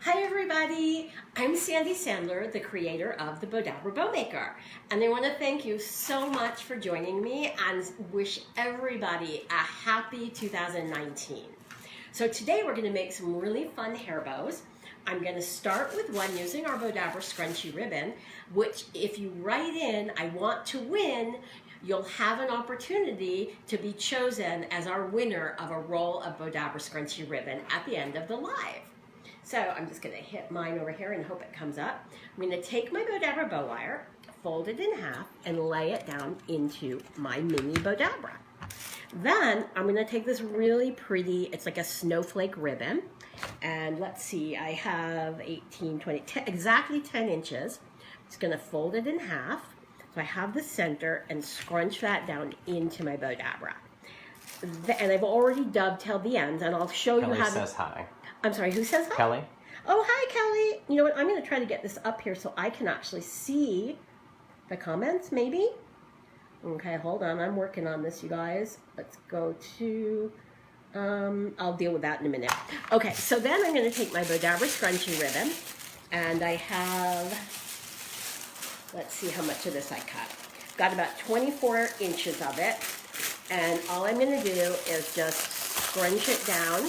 Hi everybody, I'm Sandy Sandler, the creator of the Bowdabra Bowmaker, and I want to thank you so much for joining me and wish everybody a happy 2019. So today we're going to make some really fun hair bows. I'm going to start with one using our Bowdabra scrunchy ribbon, which if you write in, I want to win, you'll have an opportunity to be chosen as our winner of a roll of Bowdabra scrunchy ribbon at the end of the live. So I'm just going to hit mine over here and hope it comes up. I'm going to take my Bowdabra bow wire, fold it in half, and lay it down into my mini Bowdabra. Then I'm going to take this really pretty, it's like a snowflake ribbon, and let's see, I have 18, 20, 10, exactly 10 inches. I'm just going to fold it in half, so I have the center, and scrunch that down into my Bowdabra. And I've already dovetailed the ends, and I'll show you how to... Kelly says hi. I'm sorry, who says hi? Kelly. Oh, hi, Kelly. You know what? I'm going to try to get this up here so I can actually see the comments, maybe. Okay, hold on. I'm working on this, you guys. Let's go to... I'll deal with that in a minute. Okay, so then I'm going to take my Bowdabra scrunchy ribbon, and I have... Let's see how much of this I cut. Got about 24 inches of it, and all I'm going to do is just scrunch it down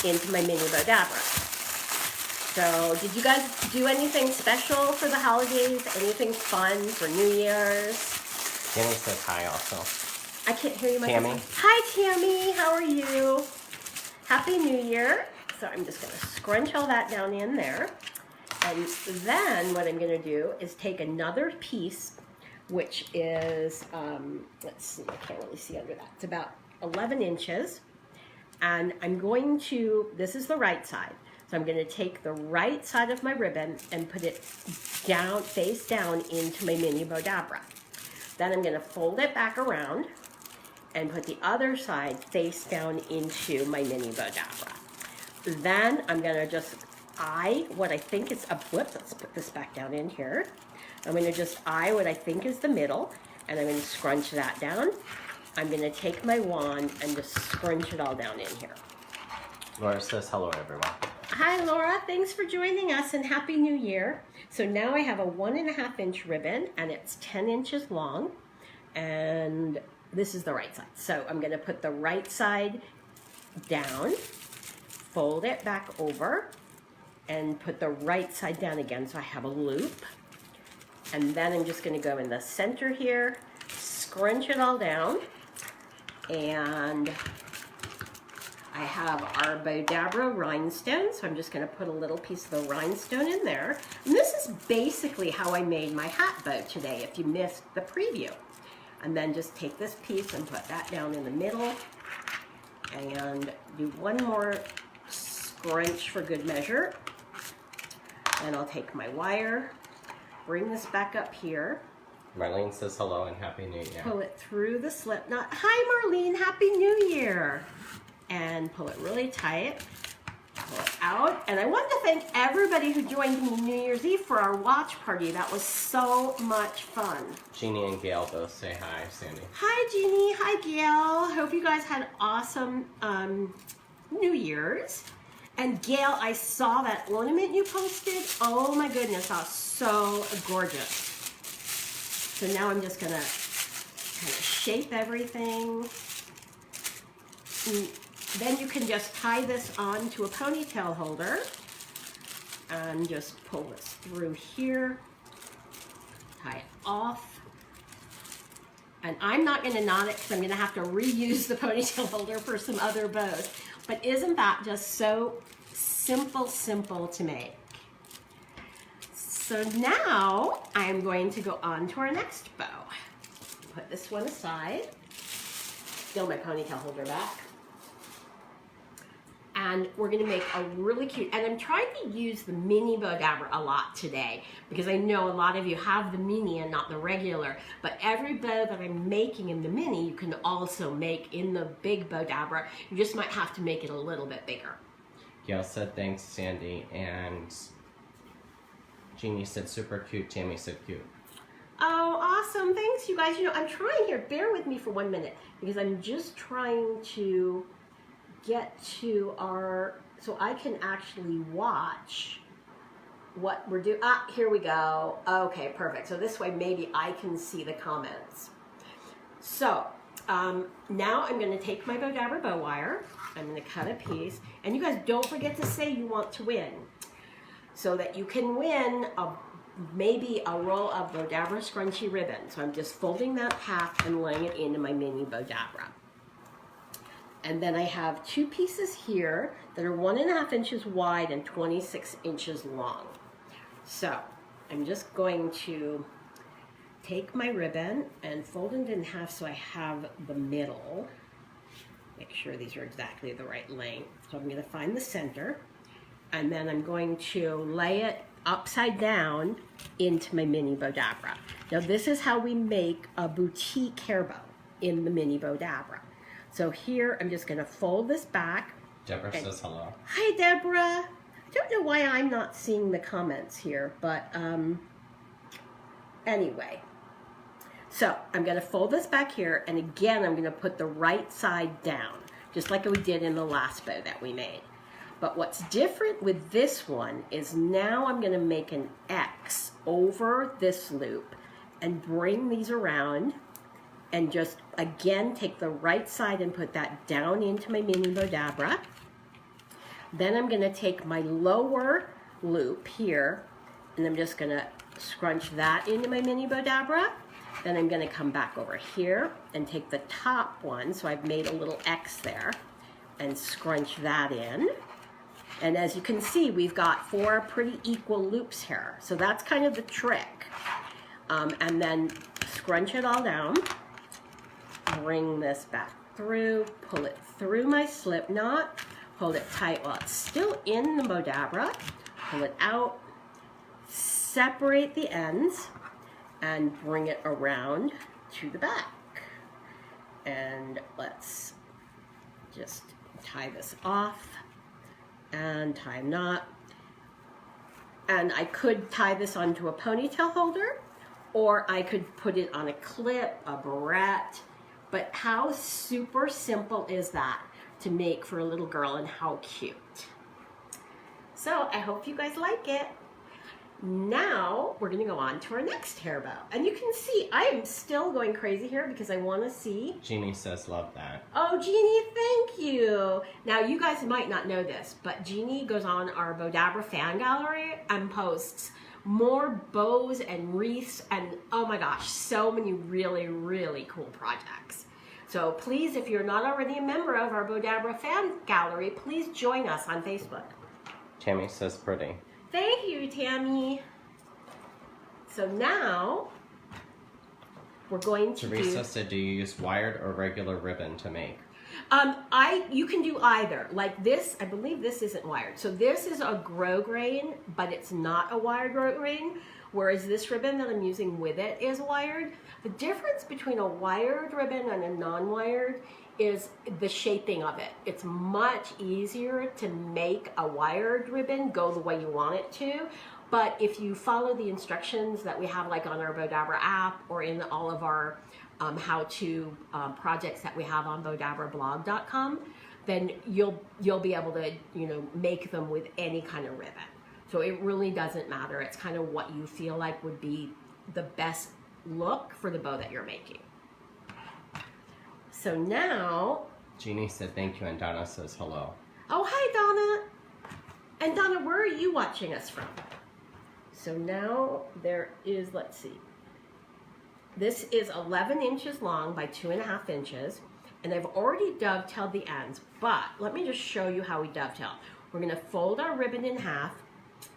into my mini Bowdabra. So, did you guys do anything special for the holidays? Anything fun for New Year's? Tammy says hi also. I can't hear you, Tammy. Hi, Tammy. How are you? Happy New Year. So, I'm just going to scrunch all that down in there. And then what I'm going to do is take another piece, which is, let's see, I can't really see under that. It's about 11 inches. And I'm going to, this is the right side, so I'm going to take the right side of my ribbon and put it down, face down into my mini Bowdabra. Then I'm going to fold it back around and put the other side face down into my mini Bowdabra. Then I'm going to just eye what I think is, whoops, let's put this back down in here. I'm going to just eye what I think is the middle, and I'm going to scrunch that down. I'm going to take my wand and just scrunch it all down in here. Laura says hello, everyone. Hi, Laura. Thanks for joining us, and Happy New Year. So now I have a 1.5 inch ribbon, and it's 10 inches long, and this is the right side. So I'm going to put the right side down, fold it back over, and put the right side down again so I have a loop. And then I'm just going to go in the center here, scrunch it all down. And I have our Bowdabra rhinestone, so I'm just going to put a little piece of the rhinestone in there. And this is basically how I made my hat bow today, if you missed the preview. And then just take this piece and put that down in the middle, and do one more scrunch for good measure. And I'll take my wire, bring this back up here. Marlene says hello and Happy New Year. Pull it through the slip knot. Hi, Marlene. Happy New Year. And pull it really tight. Pull it out. And I want to thank everybody who joined me New Year's Eve for our watch party. That was so much fun. Jeannie and Gail both say hi, Sandy. Hi, Jeannie. Hi, Gail. Hope you guys had awesome New Year's. And Gail, I saw that ornament you posted. Oh my goodness, that was so gorgeous. So now I'm just gonna kind of shape everything. And then you can just tie this on to a ponytail holder and just pull this through here, tie it off. And I'm not gonna knot it because I'm gonna have to reuse the ponytail holder for some other bows. But isn't that just so simple to make? So now I'm going to go on to our next bow. Put this one aside. Steal my ponytail holder back. And we're going to make a really cute, and I'm trying to use the mini Bowdabra a lot today because I know a lot of you have the mini and not the regular, but every bow that I'm making in the mini you can also make in the big Bowdabra. You just might have to make it a little bit bigger. Gail said thanks, Sandy, and Jeannie said super cute, Tammy said cute. Oh, awesome. Thanks, you guys. You know, I'm trying here. Bear with me for 1 minute because I'm just trying to get to our so I can actually watch what we're doing. Ah, here we go. Okay, perfect. So this way maybe I can see the comments. So now I'm going to take my Bowdabra bow wire. I'm going to cut a piece. And you guys don't forget to say you want to win, so that you can win maybe a roll of Bowdabra scrunchy ribbon. So I'm just folding that half and laying it into my mini Bowdabra. And then I have two pieces here that are 1.5 inches wide and 26 inches long. So I'm just going to take my ribbon and fold it in half so I have the middle. Make sure these are exactly the right length. So I'm going to find the center, and then I'm going to lay it upside down into my mini Bowdabra. Now this is how we make a boutique hair bow in the mini Bowdabra. So here I'm just going to fold this back. Deborah says hello. Hi, Deborah. I don't know why I'm not seeing the comments here, but anyway. So I'm going to fold this back here, and again I'm going to put the right side down, just like we did in the last bow that we made. But what's different with this one is now I'm going to make an X over this loop and bring these around and just again take the right side and put that down into my mini Bowdabra. Then I'm going to take my lower loop here and I'm just going to scrunch that into my mini Bowdabra. Then I'm going to come back over here and take the top one, so I've made a little X there, and scrunch that in. And as you can see, we've got 4 pretty equal loops here. So that's kind of the trick. And then scrunch it all down, bring this back through, pull it through my slip knot, hold it tight while it's still in the Bowdabra, pull it out, separate the ends, and bring it around to the back. And let's just tie this off and tie a knot. And I could tie this onto a ponytail holder, or I could put it on a clip, a barrette. But how super simple is that to make for a little girl, and how cute. So I hope you guys like it. Now we're going to go on to our next hair bow. And you can see I am still going crazy here because I want to see. Jeannie says love that. Oh, Jeannie, thank you. Now you guys might not know this, but Jeannie goes on our Bowdabra fan gallery and posts more bows and wreaths and oh my gosh, so many really, really cool projects. So please, if you're not already a member of our Bowdabra fan gallery, please join us on Facebook. Tammy says pretty. Thank you, Tammy. So now we're going to Teresa said, do you use wired or regular ribbon to make? You can do either. Like this, I believe this isn't wired. So this is a grosgrain, but it's not a wired grosgrain, whereas this ribbon that I'm using with it is wired. The difference between a wired ribbon and a non-wired is the shaping of it. It's much easier to make a wired ribbon go the way you want it to. But if you follow the instructions that we have like on our Bowdabra app or in all of our how-to projects that we have on bowdabrablog.com, then you'll be able to make them with any kind of ribbon. So it really doesn't matter. It's kind of what you feel like would be the best look for the bow that you're making. So now... Jeannie said thank you, and Donna says hello. Oh, hi, Donna. And Donna, where are you watching us from? So now there is, let's see. This is 11 inches long by 2.5 inches, and I've already dovetailed the ends, but let me just show you how we dovetail. We're going to fold our ribbon in half,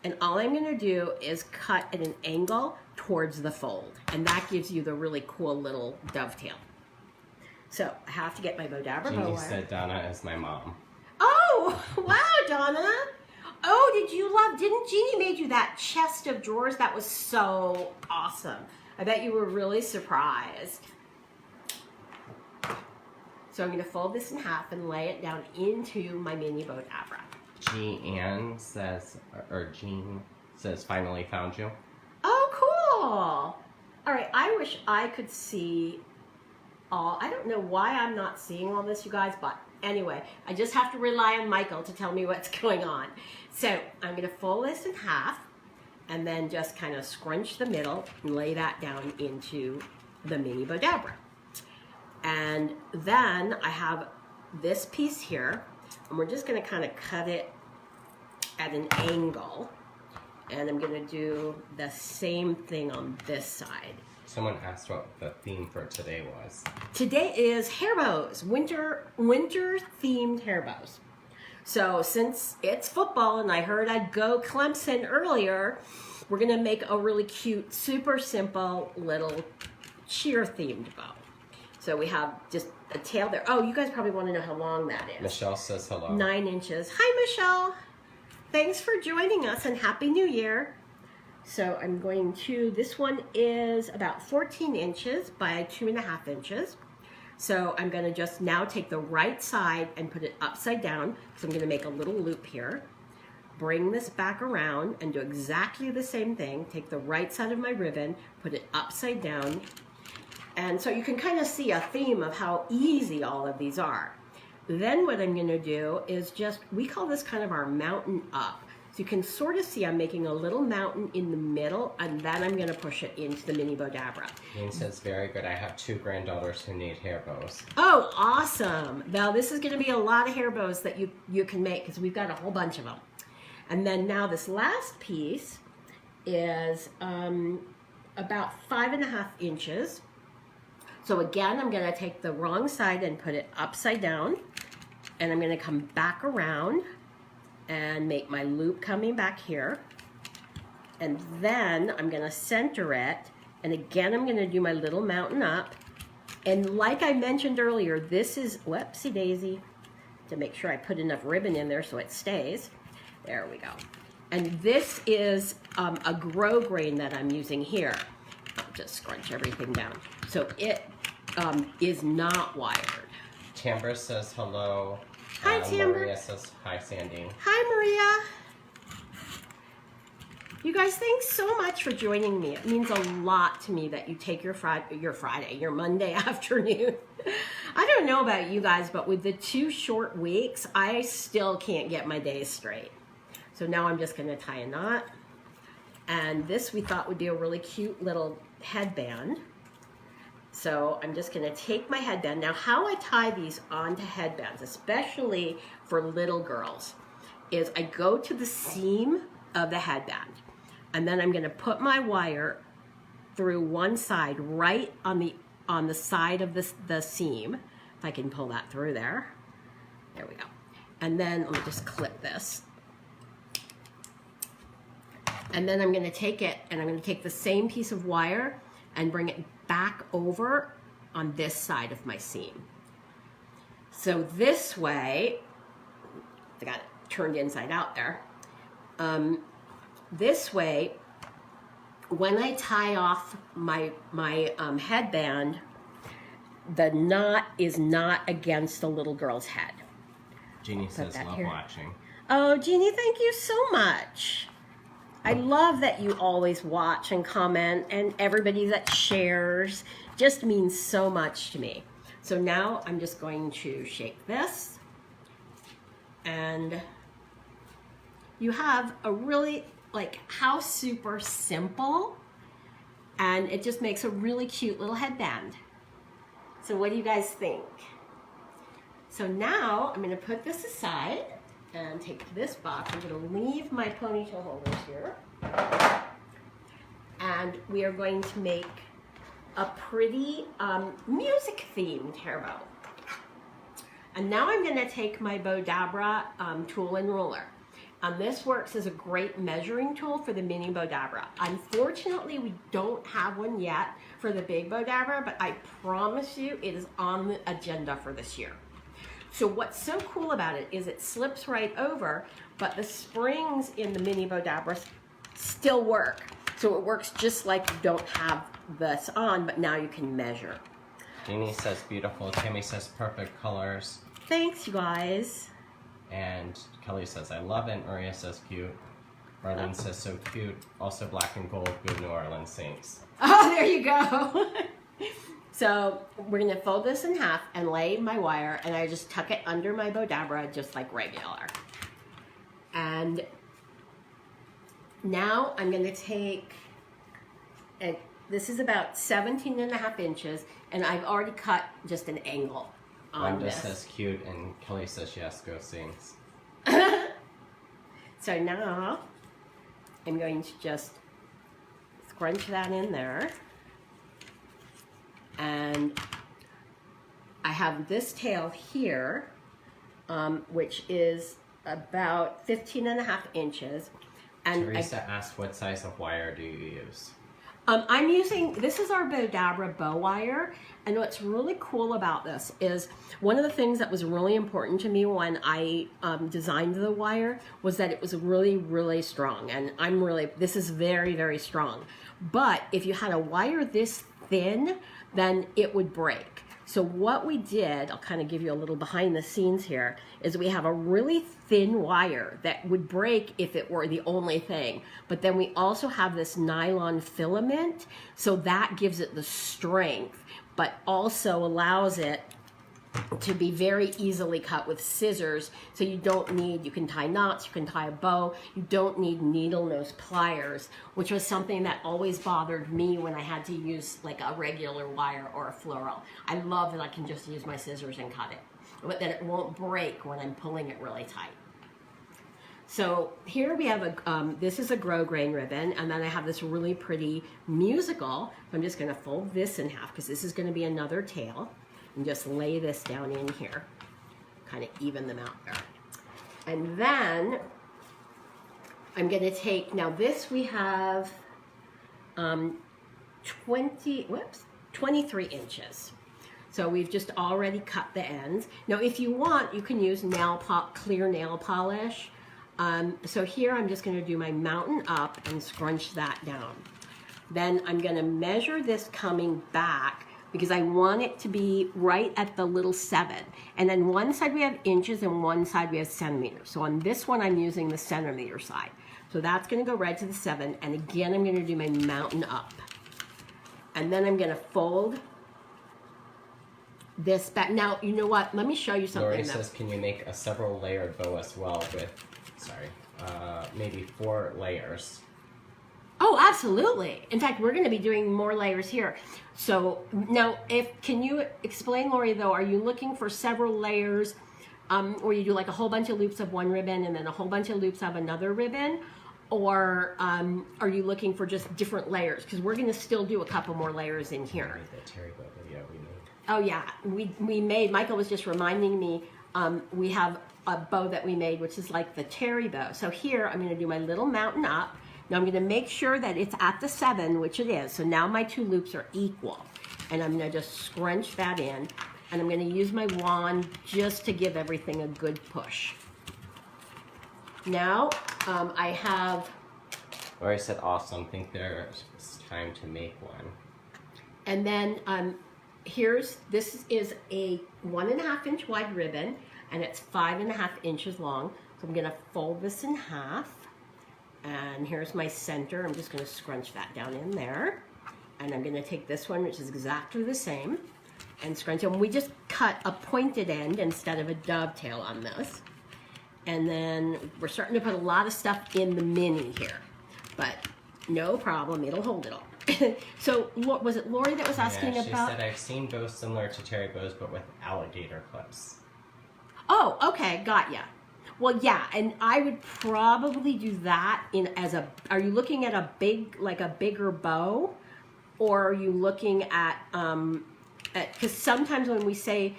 and all I'm going to do is cut at an angle towards the fold, and that gives you the really cool little dovetail. So I have to get my Bowdabra bow wire. Jeannie said Donna is my mom. Oh, wow, Donna. Oh, didn't Jeannie made you that chest of drawers? That was so awesome. I bet you were really surprised. So I'm going to fold this in half and lay it down into my mini Bowdabra. Jean says finally found you. Oh, cool. All right, I wish I could see all. I don't know why I'm not seeing all this, you guys, but Anyway, I just have to rely on Michael to tell me what's going on. So I'm going to fold this in half and then just kind of scrunch the middle and lay that down into the mini Bowdabra. And then I have this piece here, and we're just going to kind of cut it at an angle. And I'm going to do the same thing on this side. Someone asked what the theme for today was. Today is hair bows, winter themed hair bows. So since it's football and I heard I'd go Clemson earlier, we're going to make a really cute, super simple little cheer themed bow. So we have just a tail there. Oh, you guys probably want to know how long that is. Michelle says hello. 9 inches. Hi, Michelle. Thanks for joining us and Happy New Year. So I'm going to, this one is about 14 inches by 2.5 inches. So I'm going to just now take the right side and put it upside down, because I'm going to make a little loop here. Bring this back around and do exactly the same thing. Take the right side of my ribbon, put it upside down. And so you can kind of see a theme of how easy all of these are. Then what I'm going to do is just, we call this kind of our mountain up. So you can sort of see I'm making a little mountain in the middle, and then I'm going to push it into the mini Bowdabra. Jane says, very good. I have 2 granddaughters who need hair bows. Oh, awesome. Now this is going to be a lot of hair bows that you can make, because we've got a whole bunch of them. And then now this last piece is about 5.5 inches. So again, I'm going to take the wrong side and put it upside down, and I'm going to come back around and make my loop coming back here. And then I'm going to center it, and again I'm going to do my little mountain up. And like I mentioned earlier, this is, whoopsie daisy, to make sure I put enough ribbon in there so it stays. There we go. And this is a grow grain that I'm using here. I'll just scrunch everything down. So it is not wired. Tamber says hello. Hi, Tamber. Maria says hi, Sandy. Hi, Maria. You guys, thanks so much for joining me. It means a lot to me that you take your Monday afternoon. I don't know about you guys, but with the 2 short weeks, I still can't get my days straight. So now I'm just going to tie a knot. And this we thought would be a really cute little headband. So I'm just going to take my headband. Now how I tie these onto headbands, especially for little girls, is I go to the seam of the headband, and then I'm going to put my wire through one side right on the side of the seam. If I can pull that through there. There we go. And then let me just clip this. And then I'm going to take it, and I'm going to take the same piece of wire and bring it back over on this side of my seam. So this way, I got it turned inside out there. This way, when I tie off my headband, the knot is not against the little girl's head. Jeannie says love here. watching. Oh, Jeannie, thank you so much. I love that you always watch and comment, and everybody that shares just means so much to me. So now I'm just going to shake this, and you have a really, like, how super simple, and it just makes a really cute little headband. So what do you guys think? So now I'm going to put this aside and take this box. I'm going to leave my ponytail holders here. And we are going to make a pretty music-themed hair bow. And now I'm going to take my Bowdabra tool and ruler. This works as a great measuring tool for the mini Bowdabra. Unfortunately, we don't have one yet for the big Bowdabra, but I promise you it is on the agenda for this year. So what's so cool about it is it slips right over, but the springs in the mini Bowdabra still work. So it works just like you don't have this on, but now you can measure. Jeannie says beautiful. Tammy says perfect colors. Thanks, you guys. And Kelly says I love it. Maria says cute. Marlene says so cute. Also black and gold. Good New Orleans Saints. Oh, there you go. So we're gonna fold this in half and lay my wire, and I just tuck it under my Bowdabra just like regular. And now I'm gonna take, and this is about 17.5 inches, and I've already cut just an angle on Wanda this. says cute, and Kelly says yes, go sings. So now I'm going to just scrunch that in there. And I have this tail here, which is about 15.5 inches. And Teresa asked, what size of wire do you use? I'm using, this is our Bowdabra bow wire, and what's really cool about this is one of the things that was really important to me when I designed the wire was that it was really, really strong, and this is very, very strong. But if you had a wire this thin, then it would break. So what we did, I'll kind of give you a little behind the scenes here, is we have a really thin wire that would break if it were the only thing. But then we also have this nylon filament, so that gives it the strength, but also allows it to be very easily cut with scissors. So you can tie knots, you can tie a bow, you don't need needle nose pliers, which was something that always bothered me when I had to use like a regular wire or a floral. I love that I can just use my scissors and cut it, but that it won't break when I'm pulling it really tight. So here we have this is a grosgrain ribbon, and then I have this really pretty musical. I'm just gonna fold this in half because this is gonna be another tail. And just lay this down in here, kind of even them out there. And then I'm going to take, now this we have 23 inches. So we've just already cut the ends. Now if you want, you can use clear nail polish. So here I'm just going to do my mountain up and scrunch that down. Then I'm going to measure this coming back, because I want it to be right at the little 7. And then one side we have inches and one side we have centimeters. So on this one I'm using the centimeter side. So that's gonna go right to the 7. And again, I'm gonna do my mountain up. And then I'm gonna fold this back. Now, you know what? Let me show you something. Lori says, can you make a several layered bow as well with, maybe 4 layers? Oh, absolutely. In fact, we're going to be doing more layers here. So now, can you explain, Lori, though, are you looking for several layers where you do like a whole bunch of loops of one ribbon and then a whole bunch of loops of another ribbon? Or are you looking for just different layers? Because we're going to still do a couple more layers in here. The terry bow video we made. Oh, yeah. We made, Michael was just reminding me, we have a bow that we made, which is like the terry bow. So here, I'm going to do my little mountain up. Now I'm going to make sure that it's at the 7, which it is. So now my 2 loops are equal. And I'm going to just scrunch that in. And I'm going to use my wand just to give everything a good push. Now I have... Lori said, awesome. Think there's time to make one. And then this is a 1.5 inch wide ribbon. And it's 5.5 inches long. So I'm going to fold this in half. And here's my center. I'm just going to scrunch that down in there. And I'm going to take this one, which is exactly the same, and scrunch it. And we just cut a pointed end instead of a dovetail on this. And then we're starting to put a lot of stuff in the mini here. But no problem. It'll hold it all. So was it Lori that was asking about? She said, I've seen bows similar to terry bows, but with alligator clips. Oh, okay. Got ya. Well, yeah, and I would probably do that are you looking at a bigger bow, or are you looking at, because sometimes when we say,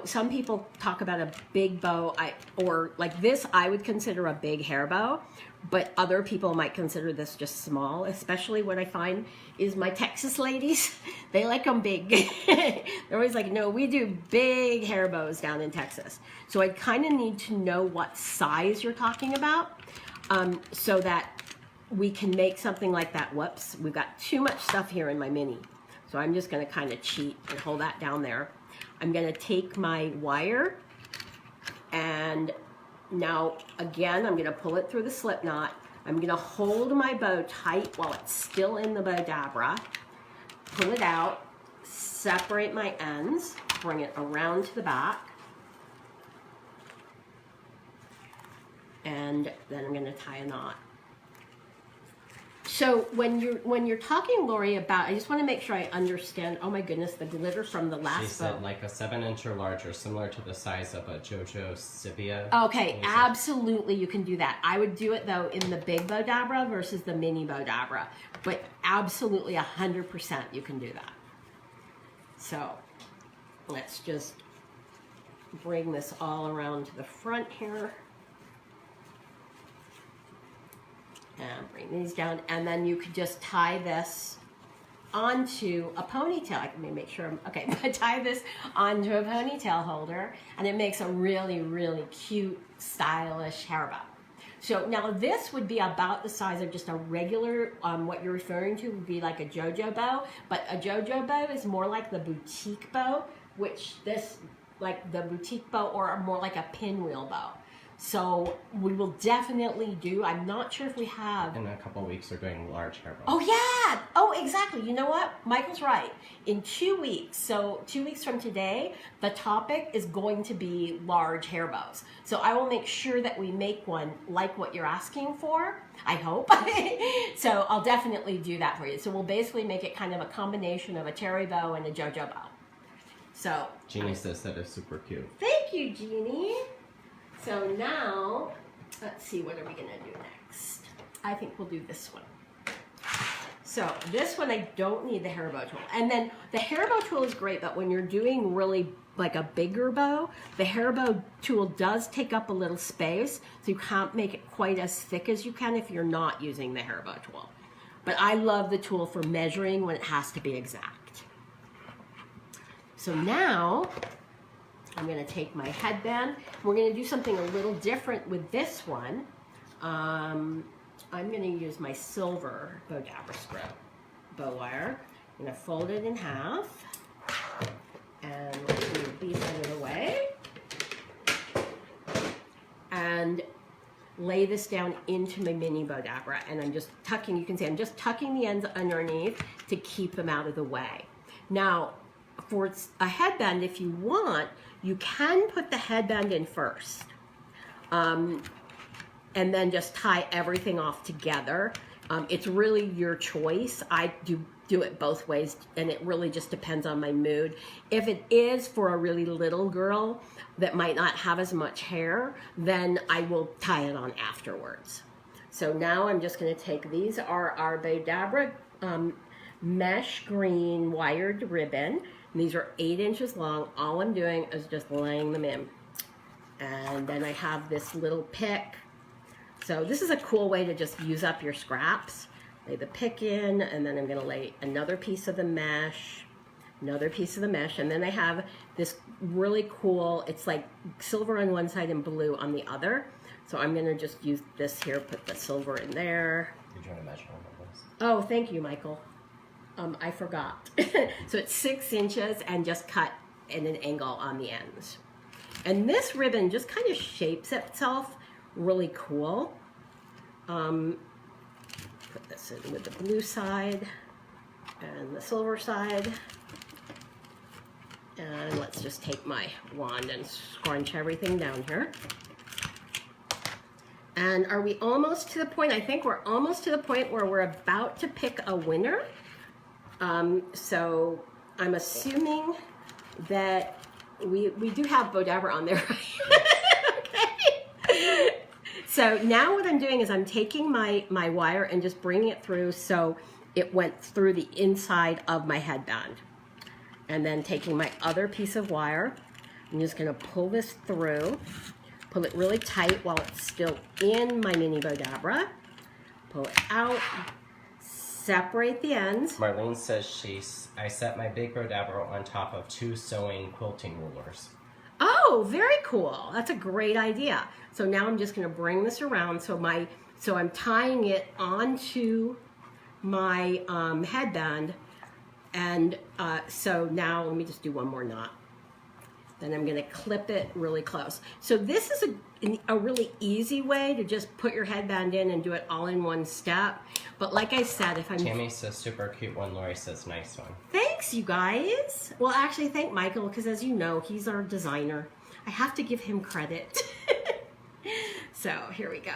some people talk about a big bow, or like this, I would consider a big hair bow, but other people might consider this just small, especially what I find is my Texas ladies, they like them big. They're always like, no, we do big hair bows down in Texas. So I kind of need to know what size you're talking about, so that we can make something like that. Whoops, we've got too much stuff here in my mini. So I'm just gonna kind of cheat and hold that down there. I'm gonna take my wire, and now again, I'm gonna pull it through the slip knot. I'm gonna hold my bow tight while it's still in the Bowdabra, pull it out, separate my ends, bring it around to the back. And then I'm going to tie a knot. So when you're talking, Lori, about, I just want to make sure I understand. Oh my goodness, the glitter from the last She said like a 7-inch or larger, similar to the size of a JoJo Sivia. Okay, absolutely, you can do that. I would do it though in the big Bowdabra versus the mini Bowdabra, but absolutely 100% you can do that. So let's just bring this all around to the front here. And bring these down, and then you could just tie this onto a ponytail. Let me make sure I'm, okay, tie this onto a ponytail holder, and it makes a really, really cute, stylish hair bow. So now this would be about the size of just a regular, what you're referring to would be like a JoJo bow, but a JoJo bow is more like the boutique bow, which this, like the boutique bow, or more like a pinwheel bow. So we will definitely do, I'm not sure if we have. In a couple of weeks, we're doing large hair bows. Oh yeah, oh exactly. You know what? Michael's right. In 2 weeks, so 2 weeks from today, the topic is going to be large hair bows. So I will make sure that we make one like what you're asking for, I hope. So I'll definitely do that for you. So we'll basically make it kind of a combination of a terry bow and a JoJo bow. So. Jeannie says that is super cute. Thank you, Jeannie. So now, let's see, what are we going to do next? I think we'll do this one. So this one, I don't need the hair bow tool. And then the hair bow tool is great, but when you're doing really like a bigger bow, the hair bow tool does take up a little space, so you can't make it quite as thick as you can if you're not using the hair bow tool. But I love the tool for measuring when it has to be exact. So now, I'm going to take my headband. We're going to do something a little different with this one. I'm going to use my silver Bowdabra script bow wire. I'm going to fold it in half. And let's move these out of the way. And lay this down into my mini Bowdabra. And I'm just tucking, you can see I'm just tucking the ends underneath to keep them out of the way. Now, for a headband, if you want, you can put the headband in first, and then just tie everything off together. It's really your choice. I do it both ways, and it really just depends on my mood. If it is for a really little girl that might not have as much hair, then I will tie it on afterwards. So now I'm just going to take, these are our Bowdabra mesh green wired ribbon. And these are 8 inches long. All I'm doing is just laying them in. And then I have this little pick. So this is a cool way to just use up your scraps. Lay the pick in, and then I'm going to lay another piece of the mesh, another piece of the mesh, and then I have this really cool, it's like silver on one side and blue on the other. So I'm going to just use this here, put the silver in there. Did you want to measure all of this? Oh, thank you, Michael. I forgot. So it's 6 inches and just cut in an angle on the ends. And this ribbon just kind of shapes itself really cool. Put this in with the blue side and the silver side. And let's just take my wand and scrunch everything down here. And are we almost to the point? I think we're almost to the point where we're about to pick a winner. So I'm assuming that we do have Bowdabra on there, right? Okay. So now what I'm doing is I'm taking my wire and just bringing it through so it went through the inside of my headband. And then taking my other piece of wire, I'm just going to pull this through, pull it really tight while it's still in my mini Bowdabra, pull it out, separate the ends. Marlene says I set my big Bowdabra on top of 2 sewing quilting rulers. Oh, very cool. That's a great idea. So now I'm just going to bring this around. So I'm tying it onto my headband. And so now let me just do one more knot. Then I'm going to clip it really close. So this is a really easy way to just put your headband in and do it all in one step. But like I said, if I'm... Tammy says super cute one. Lori says nice one. Thank thanks, you guys. Well, actually, thank Michael, because as you know, he's our designer. I have to give him credit. So, here we go.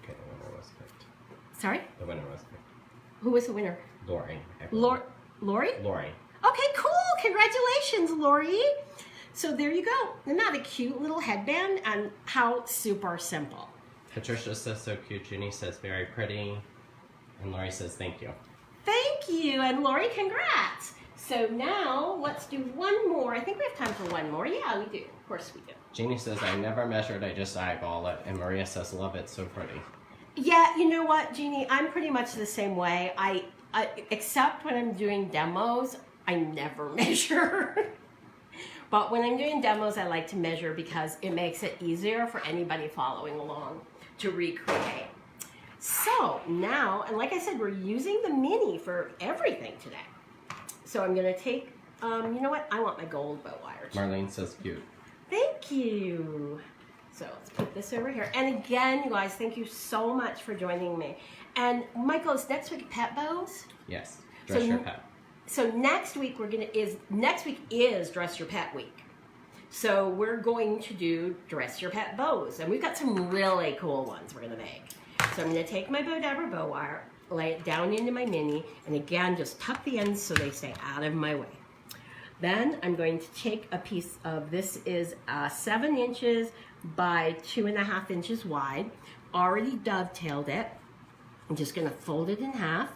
Okay, the winner was picked. Sorry? The winner was picked. Who was the winner? Lori. Lori? Lori. Okay, cool. Congratulations, Lori. So there you go. Isn't that a cute little headband? And how super simple. Patricia says so cute. Ginny says very pretty. And Lori says thank you. Thank you. And Lori, congrats. So now let's do one more. I think we have time for one more. Yeah, we do. Of course we do. Jeannie says I never measured, I just eyeball it. And Maria says love it, so pretty. Yeah, you know what, Jeannie? I'm pretty much the same way. I except when I'm doing demos, I never measure. But when I'm doing demos, I like to measure because it makes it easier for anybody following along to recreate. So now, and like I said, we're using the mini for everything today. So I'm gonna take, you know what? I want my gold bow wire. Marlene says cute. Thank you. So let's put this over here. And again, you guys, thank you so much for joining me. And Michael, is next week pet bows? Yes, dress your pet. So next week next week is Dress Your Pet Week. So we're going to do Dress Your Pet bows, and we've got some really cool ones we're gonna make. So I'm gonna take my Bowdabra bow wire, lay it down into my mini, and again, just tuck the ends so they stay out of my way. Then I'm going to take a piece of, this is 7 inches by 2.5 inches wide, already dovetailed it. I'm just gonna fold it in half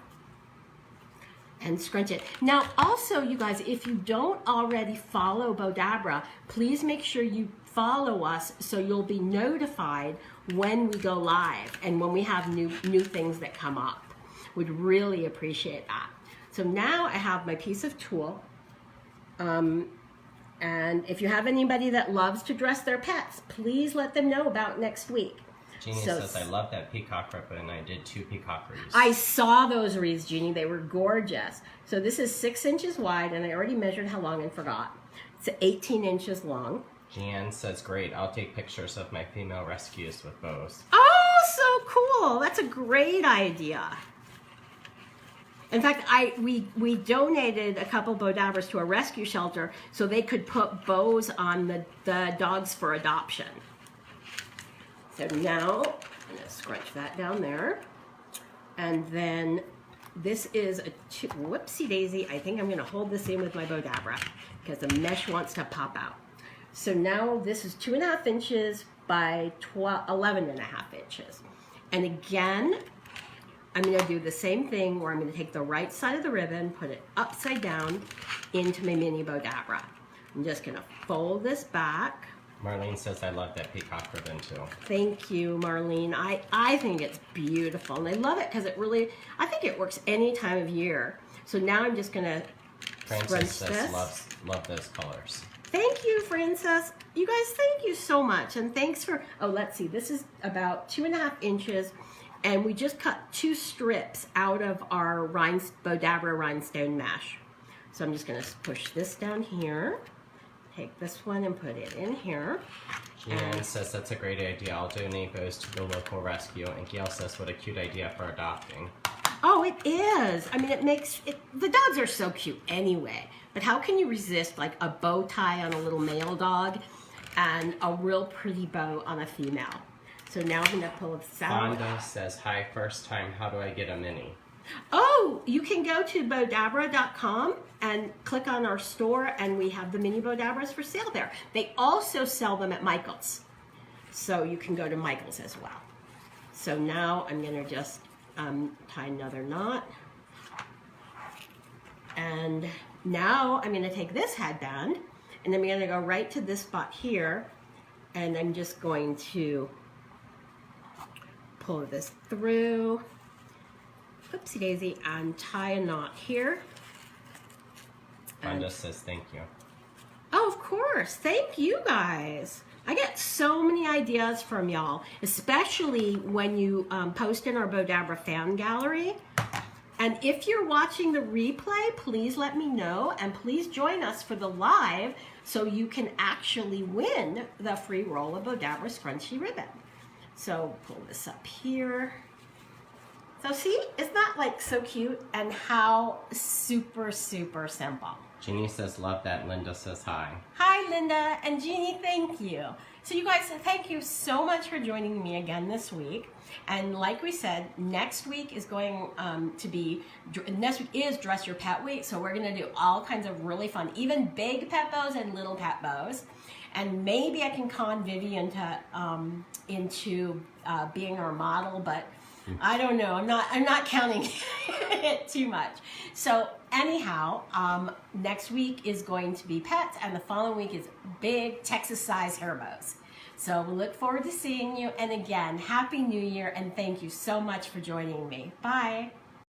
and scrunch it. Now also, you guys, if you don't already follow Bowdabra, please make sure you follow us so you'll be notified when we go live and when we have new things that come up. Would really appreciate that. So now I have my piece of tulle. And if you have anybody that loves to dress their pets, please let them know about next week. Jeannie says, I love that peacock ribbon, and I did 2 peacock wreaths. I saw those wreaths, Jeannie. They were gorgeous. So this is 6 inches wide, and I already measured how long and forgot. It's 18 inches long. Jeanne says, great, I'll take pictures of my female rescues with bows. Oh, so cool. That's a great idea. In fact, we donated a couple Bowdabras to a rescue shelter so they could put bows on the dogs for adoption. So now I'm going to scrunch that down there. And then this is a, whoopsie daisy, I think I'm going to hold this in with my Bowdabra because the mesh wants to pop out. So now this is 2.5 inches by 11.5 inches. And again, I'm going to do the same thing where I'm going to take the right side of the ribbon, put it upside down into my mini Bowdabra. I'm just going to fold this back. Marlene says, I love that peacock ribbon too. Thank you, Marlene. I think it's beautiful. And I love it because it really, I think it works any time of year. So now I'm just going to Francis says, love those colors. Thank you, Francis. You guys, thank you so much. And thanks for, oh, let's see. This is about 2.5 inches. And we just cut 2 strips out of our Bowdabra Rhinestone Mesh. So I'm just going to push this down here. Take this one and put it in here. Jeanne says that's a great idea. I'll donate those to the local rescue. And Gail says what a cute idea for adopting. Oh, it is. I mean, it makes it, the dogs are so cute anyway. But how can you resist like a bow tie on a little male dog and a real pretty bow on a female? So now I'm going to pull this out. Fonda says, hi, first time. How do I get a mini? Oh, you can go to Bowdabra.com and click on our store, and we have the mini Bowdabras for sale there. They also sell them at Michael's. So you can go to Michael's as well. So now I'm going to just tie another knot. And now I'm going to take this headband, and I'm going to go right to this spot here, and I'm just going to pull this through. Oopsie daisy, and tie a knot here. Fonda says thank you. Oh, of course. Thank you guys. I get so many ideas from y'all, especially when you post in our Bowdabra fan gallery. And if you're watching the replay, please let me know, and please join us for the live so you can actually win the free roll of Bowdabra Scrunchy ribbon. So pull this up here. So see, isn't that like so cute? And how super, super simple. Jeannie says love that. Linda says hi. Hi, Linda and Jeannie, thank you. So you guys, thank you so much for joining me again this week. And like we said, next week is going to be, next week is Dress Your Pet Week. So we're gonna do all kinds of really fun, even big pet bows and little pet bows. And maybe I can con Vivi into being our model, but I don't know. I'm not counting it too much. So anyhow, next week is going to be pets, and the following week is big Texas-sized hair bows. So we look forward to seeing you. And again, Happy New Year, and thank you so much for joining me. Bye.